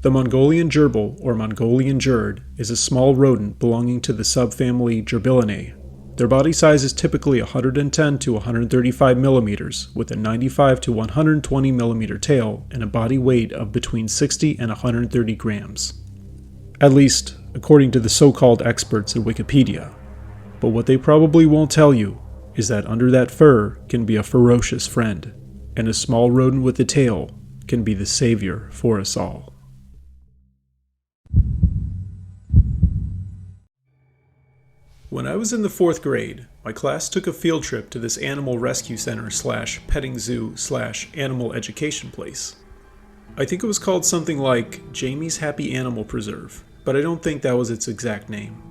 The Mongolian gerbil, or Mongolian gerd, is a small rodent belonging to the subfamily Gerbilinae. Their body size is typically 110 to 135 millimeters, with a 95 to 120 millimeter tail and a body weight of between 60 and 130 grams. At least, according to the so-called experts at Wikipedia. But what they probably won't tell you is that under that fur can be a ferocious friend, and a small rodent with a tail can be the savior for us all. When I was in the 4th grade, my class took a field trip to this animal rescue center / petting zoo / animal education place. I think it was called something like Jamie's Happy Animal Preserve, but I don't think that was its exact name.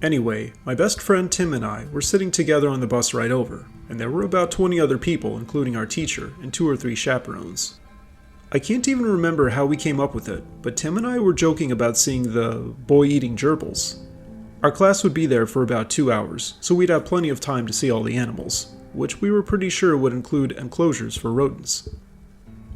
Anyway, my best friend Tim and I were sitting together on the bus ride over, and there were about 20 other people, including our teacher and 2 or 3 chaperones. I can't even remember how we came up with it, but Tim and I were joking about seeing the boy-eating gerbils. Our class would be there for about 2 hours, so we'd have plenty of time to see all the animals, which we were pretty sure would include enclosures for rodents.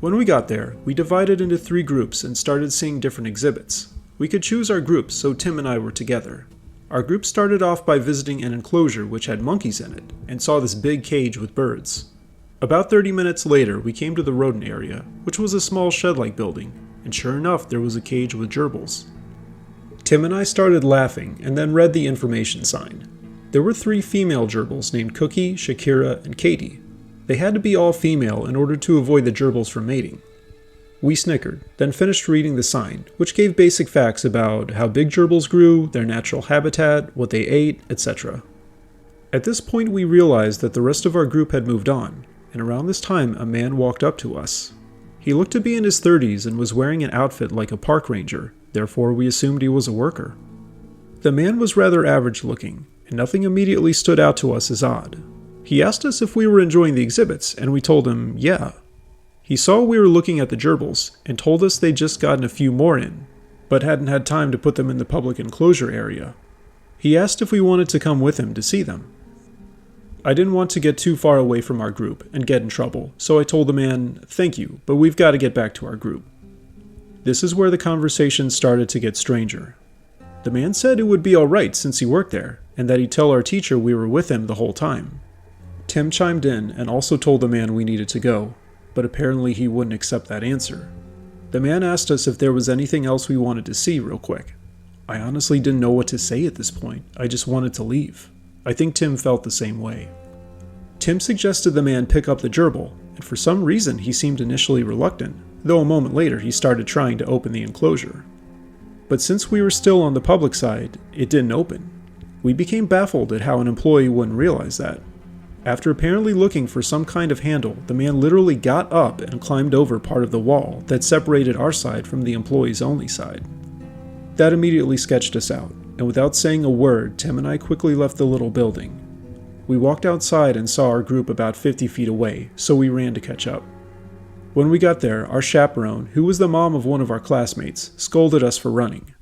When we got there, we divided into 3 groups and started seeing different exhibits. We could choose our groups, so Tim and I were together. Our group started off by visiting an enclosure which had monkeys in it, and saw this big cage with birds. About 30 minutes later, we came to the rodent area, which was a small shed-like building, and sure enough, there was a cage with gerbils. Tim and I started laughing, and then read the information sign. There were 3 female gerbils named Cookie, Shakira, and Katie. They had to be all female in order to avoid the gerbils from mating. We snickered, then finished reading the sign, which gave basic facts about how big gerbils grew, their natural habitat, what they ate, etc. At this point we realized that the rest of our group had moved on, and around this time a man walked up to us. He looked to be in his 30s and was wearing an outfit like a park ranger, therefore we assumed he was a worker. The man was rather average looking, and nothing immediately stood out to us as odd. He asked us if we were enjoying the exhibits, and we told him, yeah. He saw we were looking at the gerbils, and told us they'd just gotten a few more in, but hadn't had time to put them in the public enclosure area. He asked if we wanted to come with him to see them. I didn't want to get too far away from our group and get in trouble, so I told the man, thank you, but we've got to get back to our group. This is where the conversation started to get stranger. The man said it would be alright since he worked there, and that he'd tell our teacher we were with him the whole time. Tim chimed in and also told the man we needed to go, but apparently he wouldn't accept that answer. The man asked us if there was anything else we wanted to see real quick. I honestly didn't know what to say at this point, I just wanted to leave. I think Tim felt the same way. Tim suggested the man pick up the gerbil, and for some reason he seemed initially reluctant, though a moment later he started trying to open the enclosure. But since we were still on the public side, it didn't open. We became baffled at how an employee wouldn't realize that. After apparently looking for some kind of handle, the man literally got up and climbed over part of the wall that separated our side from the employee's only side. That immediately sketched us out, and without saying a word, Tim and I quickly left the little building. We walked outside and saw our group about 50 feet away, so we ran to catch up. When we got there, our chaperone, who was the mom of one of our classmates, scolded us for running.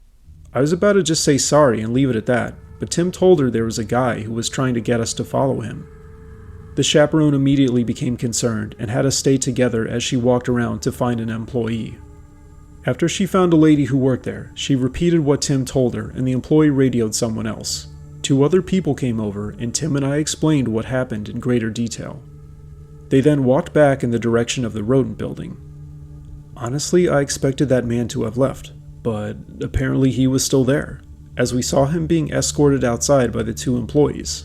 I was about to just say sorry and leave it at that, but Tim told her there was a guy who was trying to get us to follow him. The chaperone immediately became concerned and had us stay together as she walked around to find an employee. After she found a lady who worked there, she repeated what Tim told her and the employee radioed someone else. 2 other people came over and Tim and I explained what happened in greater detail. They then walked back in the direction of the rodent building. Honestly, I expected that man to have left, but apparently he was still there, as we saw him being escorted outside by the 2 employees.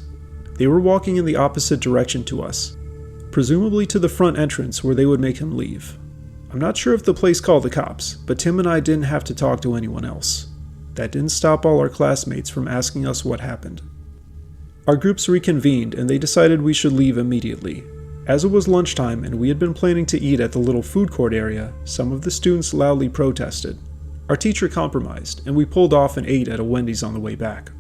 They were walking in the opposite direction to us, presumably to the front entrance where they would make him leave. I'm not sure if the place called the cops, but Tim and I didn't have to talk to anyone else. That didn't stop all our classmates from asking us what happened. Our groups reconvened and they decided we should leave immediately. As it was lunchtime and we had been planning to eat at the little food court area, some of the students loudly protested. Our teacher compromised, and we pulled off and ate at a Wendy's on the way back.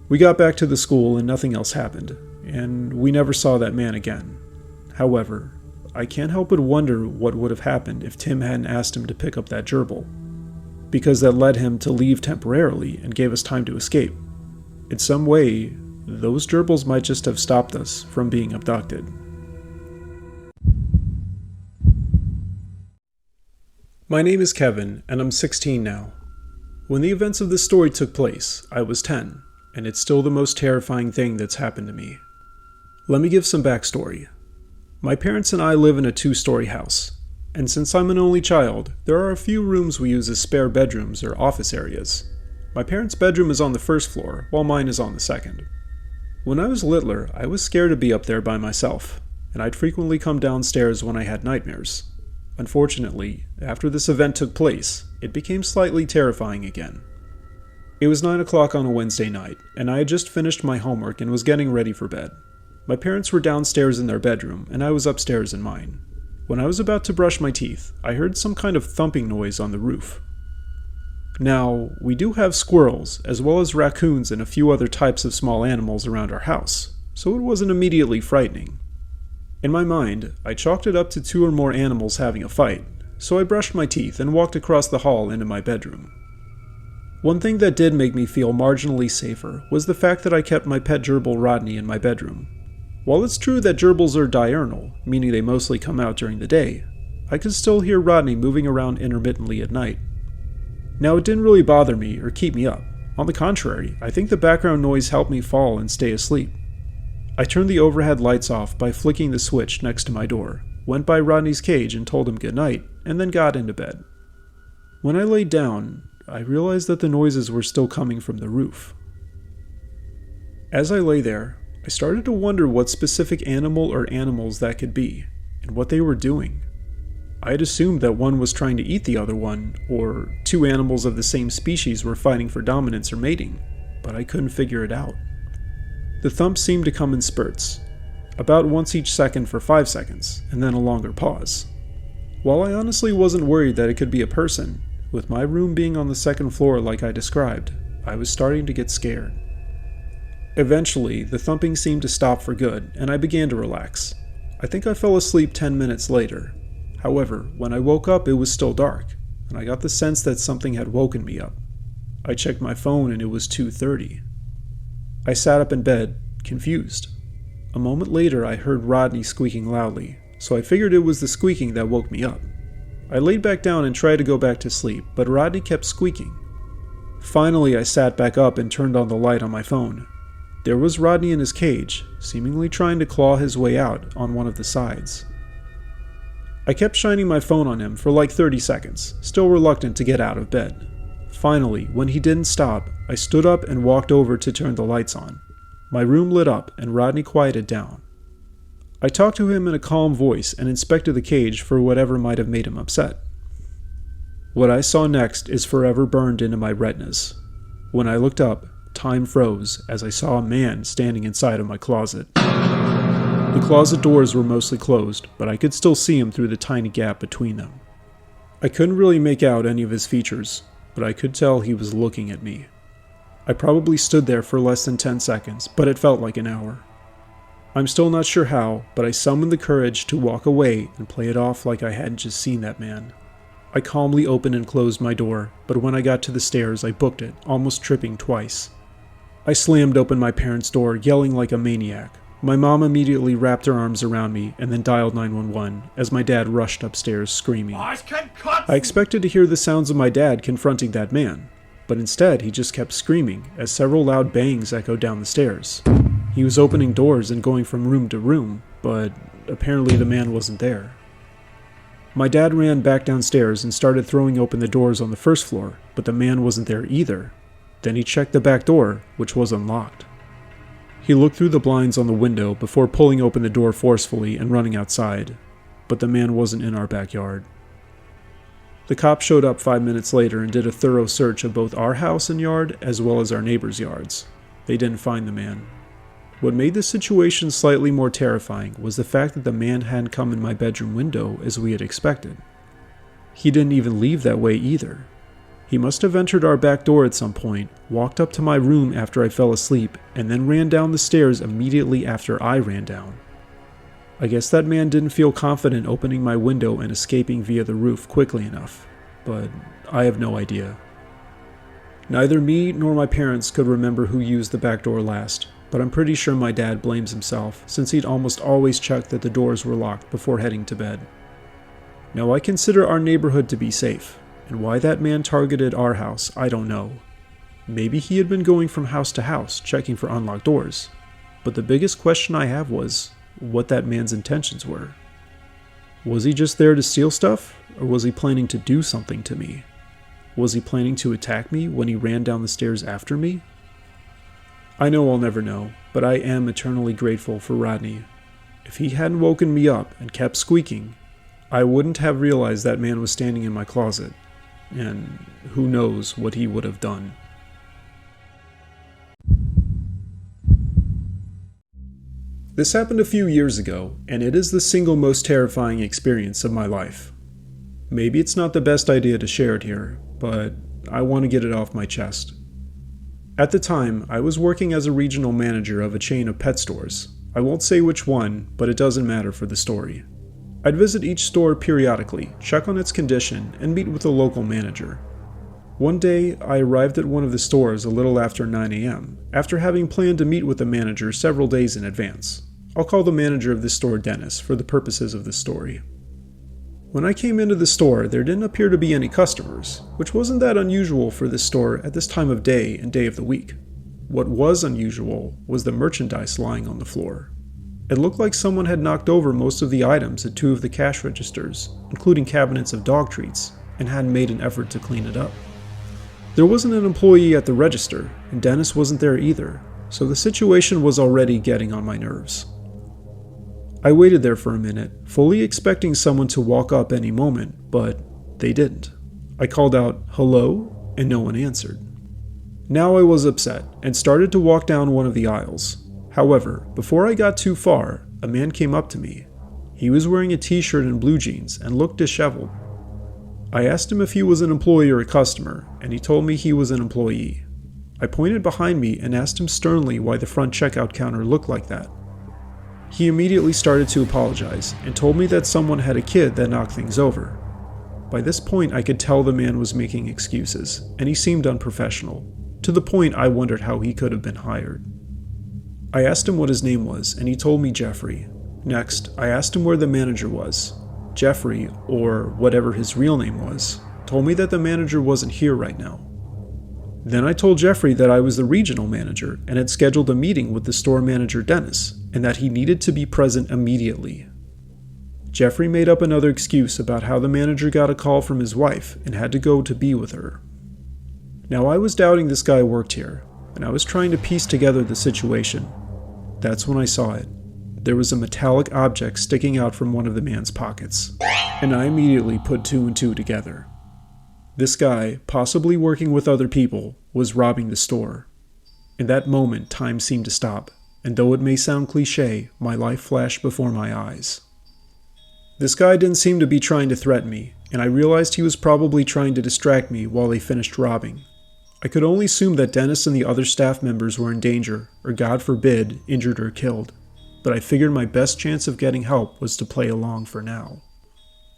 We got back to the school and nothing else happened, and we never saw that man again. However, I can't help but wonder what would have happened if Tim hadn't asked him to pick up that gerbil, because that led him to leave temporarily and gave us time to escape. In some way, those gerbils might just have stopped us from being abducted. My name is Kevin, and I'm 16 now. When the events of this story took place, I was 10, and it's still the most terrifying thing that's happened to me. Let me give some backstory. My parents and I live in a 2-story house, and since I'm an only child, there are a few rooms we use as spare bedrooms or office areas. My parents' bedroom is on the 1st floor, while mine is on the 2nd. When I was littler, I was scared to be up there by myself, and I'd frequently come downstairs when I had nightmares. Unfortunately, after this event took place, it became slightly terrifying again. It was 9 o'clock on a Wednesday night, and I had just finished my homework and was getting ready for bed. My parents were downstairs in their bedroom, and I was upstairs in mine. When I was about to brush my teeth, I heard some kind of thumping noise on the roof. Now, we do have squirrels, as well as raccoons and a few other types of small animals around our house, so it wasn't immediately frightening. In my mind, I chalked it up to 2 or more animals having a fight, so I brushed my teeth and walked across the hall into my bedroom. One thing that did make me feel marginally safer was the fact that I kept my pet gerbil Rodney in my bedroom. While it's true that gerbils are diurnal, meaning they mostly come out during the day, I could still hear Rodney moving around intermittently at night. Now, it didn't really bother me or keep me up. On the contrary, I think the background noise helped me fall and stay asleep. I turned the overhead lights off by flicking the switch next to my door, went by Rodney's cage and told him goodnight, and then got into bed. When I laid down, I realized that the noises were still coming from the roof. As I lay there, I started to wonder what specific animal or animals that could be, and what they were doing. I had assumed that one was trying to eat the other one, or 2 animals of the same species were fighting for dominance or mating, but I couldn't figure it out. The thumps seemed to come in spurts, about once each second for 5 seconds, and then a longer pause. While I honestly wasn't worried that it could be a person, with my room being on the 2nd floor like I described, I was starting to get scared. Eventually, the thumping seemed to stop for good, and I began to relax. I think I fell asleep 10 minutes later. However, when I woke up, it was still dark, and I got the sense that something had woken me up. I checked my phone and it was 2:30. I sat up in bed, confused. A moment later, I heard Rodney squeaking loudly, so I figured it was the squeaking that woke me up. I laid back down and tried to go back to sleep, but Rodney kept squeaking. Finally, I sat back up and turned on the light on my phone. There was Rodney in his cage, seemingly trying to claw his way out on one of the sides. I kept shining my phone on him for like 30 seconds, still reluctant to get out of bed. Finally, when he didn't stop, I stood up and walked over to turn the lights on. My room lit up and Rodney quieted down. I talked to him in a calm voice and inspected the cage for whatever might have made him upset. What I saw next is forever burned into my retinas. When I looked up, time froze as I saw a man standing inside of my closet. The closet doors were mostly closed, but I could still see him through the tiny gap between them. I couldn't really make out any of his features, but I could tell he was looking at me. I probably stood there for less than 10 seconds, but it felt like an hour. I'm still not sure how, but I summoned the courage to walk away and play it off like I hadn't just seen that man. I calmly opened and closed my door, but when I got to the stairs, I booked it, almost tripping twice. I slammed open my parents' door, yelling like a maniac. My mom immediately wrapped her arms around me and then dialed 911 as my dad rushed upstairs screaming. I expected to hear the sounds of my dad confronting that man, but instead he just kept screaming as several loud bangs echoed down the stairs. He was opening doors and going from room to room, but apparently the man wasn't there. My dad ran back downstairs and started throwing open the doors on the 1st floor, but the man wasn't there either. Then he checked the back door, which was unlocked. He looked through the blinds on the window before pulling open the door forcefully and running outside, but the man wasn't in our backyard. The cops showed up 5 minutes later and did a thorough search of both our house and yard as well as our neighbors' yards. They didn't find the man. What made the situation slightly more terrifying was the fact that the man hadn't come in my bedroom window as we had expected. He didn't even leave that way either. He must have entered our back door at some point, walked up to my room after I fell asleep, and then ran down the stairs immediately after I ran down. I guess that man didn't feel confident opening my window and escaping via the roof quickly enough, but I have no idea. Neither me nor my parents could remember who used the back door last, but I'm pretty sure my dad blames himself since he'd almost always check that the doors were locked before heading to bed. Now I consider our neighborhood to be safe, and why that man targeted our house, I don't know. Maybe he had been going from house to house, checking for unlocked doors. But the biggest question I have was, what that man's intentions were. Was he just there to steal stuff, or was he planning to do something to me? Was he planning to attack me when he ran down the stairs after me? I know I'll never know, but I am eternally grateful for Rodney. If he hadn't woken me up and kept squeaking, I wouldn't have realized that man was standing in my closet, and who knows what he would have done. This happened a few years ago, and it is the single most terrifying experience of my life. Maybe it's not the best idea to share it here, but I want to get it off my chest. At the time, I was working as a regional manager of a chain of pet stores. I won't say which one, but it doesn't matter for the story. I'd visit each store periodically, check on its condition, and meet with the local manager. One day, I arrived at one of the stores a little after 9 a.m., after having planned to meet with the manager several days in advance. I'll call the manager of this store Dennis for the purposes of this story. When I came into the store, there didn't appear to be any customers, which wasn't that unusual for this store at this time of day and day of the week. What was unusual was the merchandise lying on the floor. It looked like someone had knocked over most of the items at two of the cash registers, including cabinets of dog treats, and hadn't made an effort to clean it up. There wasn't an employee at the register, and Dennis wasn't there either, so the situation was already getting on my nerves. I waited there for a minute, fully expecting someone to walk up any moment, but they didn't. I called out, "Hello?" and no one answered. Now I was upset, and started to walk down one of the aisles. However, before I got too far, a man came up to me. He was wearing a t-shirt and blue jeans, and looked disheveled. I asked him if he was an employee or a customer, and he told me he was an employee. I pointed behind me and asked him sternly why the front checkout counter looked like that. He immediately started to apologize, and told me that someone had a kid that knocked things over. By this point I could tell the man was making excuses, and he seemed unprofessional, to the point I wondered how he could have been hired. I asked him what his name was, and he told me Jeffrey. Next, I asked him where the manager was. Jeffrey, or whatever his real name was, told me that the manager wasn't here right now. Then I told Jeffrey that I was the regional manager and had scheduled a meeting with the store manager Dennis, and that he needed to be present immediately. Jeffrey made up another excuse about how the manager got a call from his wife and had to go to be with her. Now I was doubting this guy worked here, and I was trying to piece together the situation. That's when I saw it. There was a metallic object sticking out from one of the man's pockets, and I immediately put two and two together. This guy, possibly working with other people, was robbing the store. In that moment, time seemed to stop, and though it may sound cliché, my life flashed before my eyes. This guy didn't seem to be trying to threaten me, and I realized he was probably trying to distract me while they finished robbing. I could only assume that Dennis and the other staff members were in danger, or God forbid, injured or killed, but I figured my best chance of getting help was to play along for now.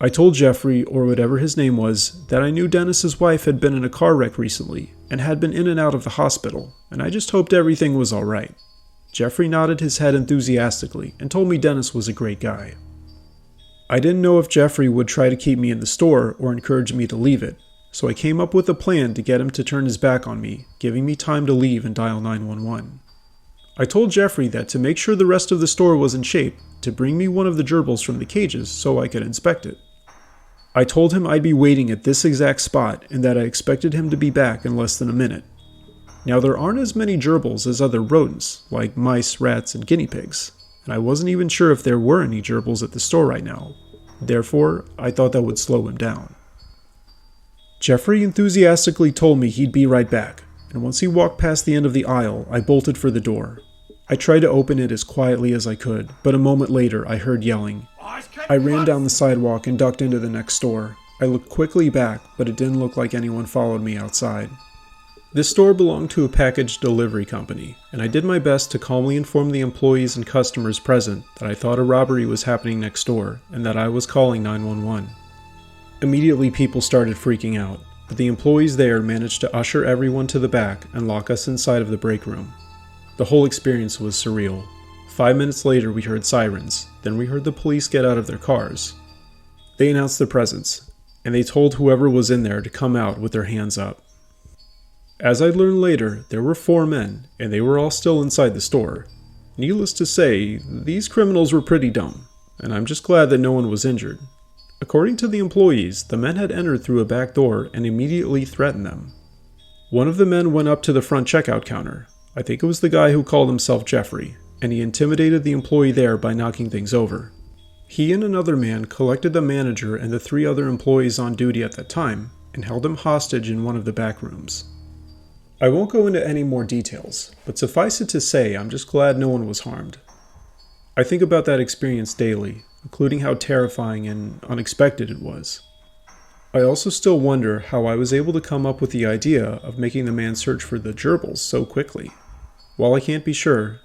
I told Jeffrey, or whatever his name was, that I knew Dennis's wife had been in a car wreck recently, and had been in and out of the hospital, and I just hoped everything was alright. Jeffrey nodded his head enthusiastically, and told me Dennis was a great guy. I didn't know if Jeffrey would try to keep me in the store, or encourage me to leave it, so I came up with a plan to get him to turn his back on me, giving me time to leave and dial 911. I told Jeffrey that to make sure the rest of the store was in shape, to bring me one of the gerbils from the cages so I could inspect it. I told him I'd be waiting at this exact spot and that I expected him to be back in less than a minute. Now there aren't as many gerbils as other rodents, like mice, rats, and guinea pigs, and I wasn't even sure if there were any gerbils at the store right now. Therefore, I thought that would slow him down. Jeffrey enthusiastically told me he'd be right back, and once he walked past the end of the aisle, I bolted for the door. I tried to open it as quietly as I could, but a moment later I heard yelling. I ran down the sidewalk and ducked into the next store. I looked quickly back, but it didn't look like anyone followed me outside. This store belonged to a package delivery company, and I did my best to calmly inform the employees and customers present that I thought a robbery was happening next door, and that I was calling 911. Immediately people started freaking out, but the employees there managed to usher everyone to the back and lock us inside of the break room. The whole experience was surreal. 5 minutes later we heard sirens, then we heard the police get out of their cars. They announced their presence, and they told whoever was in there to come out with their hands up. As I'd learned later, there were 4 men, and they were all still inside the store. Needless to say, these criminals were pretty dumb, and I'm just glad that no one was injured. According to the employees, the men had entered through a back door and immediately threatened them. One of the men went up to the front checkout counter. I think it was the guy who called himself Jeffrey, and he intimidated the employee there by knocking things over. He and another man collected the manager and the 3 other employees on duty at that time and held him hostage in one of the back rooms. I won't go into any more details, but suffice it to say I'm just glad no one was harmed. I think about that experience daily, including how terrifying and unexpected it was. I also still wonder how I was able to come up with the idea of making the man search for the gerbils so quickly. While I can't be sure,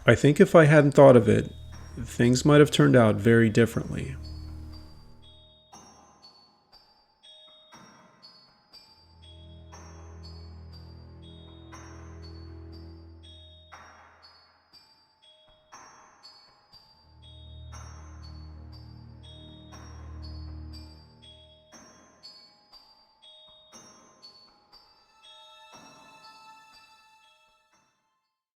I think if I hadn't thought of it, things might have turned out very differently.